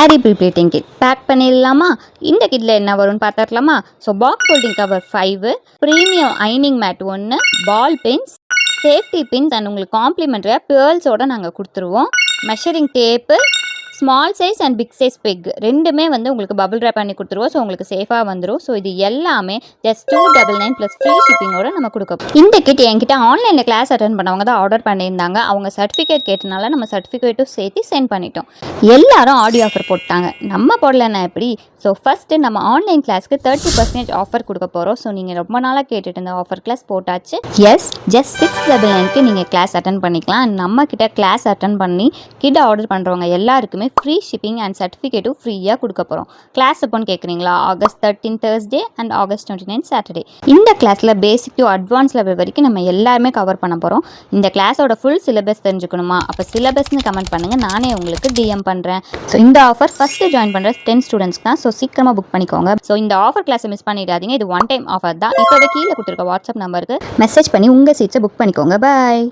Sari pre-pleating kit bag பண்ணிடலாமா? இந்த கிட்டில் என்ன வரும்னு பார்த்துடலாமா? So box folding cover 5, premium ஐனிங் mat 1, ball pens, safety pins and உங்களுக்கு காம்ப்ளிமெண்ட்ரியாக பேர்ல்ஸோடு நாங்கள் கொடுத்துருவோம். Measuring tape, small size and big size bag ரெண்டுமே வந்து உங்களுக்கு பபிள் ட்ராப் பண்ணி கொடுத்துருவோம். ஸோ உங்களுக்கு சேஃபாக வந்துடும். ஸோ இது எல்லாமே ஜஸ்ட் 299 ப்ளஸ் ஃப்ரீ ஷிப்பிங்கோட நம்ம கொடுக்க. இந்த கிட் என்கிட்ட ஆன்லைனில் கிளாஸ் அட்டன் பண்ணவங்க தான் ஆர்டர் பண்ணியிருந்தாங்க. அவங்க சர்டிஃபிகேட் கேட்டனால நம்ம சர்டிஃபிகேட்டும் சேர்த்து சென்ட் பண்ணிட்டோம். எல்லாரும் ஆடியோ ஆஃபர் போட்டாங்க, நம்ம போடலன்னா எப்படி? ஸோ ஃபஸ்ட்டு நம்ம ஆன்லைன் கிளாஸ்க்கு 30% ஆஃபர் கொடுக்க போகிறோம். ஸோ நீங்கள் ரொம்ப நாளாக கேட்டுட்டு இருந்த ஆஃபர் கிளாஸ் போட்டாச்சு. எஸ், ஜஸ்ட் 699க்கு நீங்கள் கிளாஸ் அட்டன் பண்ணிக்கலாம். நம்ம கிட்ட கிளாஸ் அட்டன் பண்ணி கிட் ஆர்டர் பண்ணுறவங்க எல்லாருக்குமே ஃப்ரீ ஷிப்பிங் அண்ட் சர்டிஃபிகேட்டும் ஃப்ரீயாக கொடுக்க போகிறோம். கிளாஸ் எப்போன்னு கேட்குறீங்களா? August 13 Thursday and August 29 Saturday. இந்த கிளாஸில் பேசிக் டு அட்வான்ஸ் லெவல் வரைக்கும் நம்ம எல்லாருமே கவர் பண்ண போகிறோம். இந்த கிளாஸோட ஃபுல் சிலபஸ் தெரிஞ்சுக்கணுமா? அப்போ சிலபஸ்ன்னு கமெண்ட் பண்ணுங்கள், நானே உங்களுக்கு DM பண்ணுறேன். ஸோ இந்த ஆஃபர் ஃபஸ்ட்டு ஜாயின் பண்ணுற 10 ஸ்டூடெண்ட்ஸ் தான். ஸோ சீக்கிரமாக புக் பண்ணிக்கோங்க. ஸோ இந்த ஆஃபர் கிளாஸை மிஸ் பண்ணிடாதீங்க. இது ஒன் டைம் ஆஃபர் தான். இப்போவே கீழே கொடுத்துருக்க வாட்ஸ்அப் நம்பருக்கு மெசேஜ் பண்ணி உங்கள் சீட்ஸை புக் பண்ணிக்கோங்க. பாய்.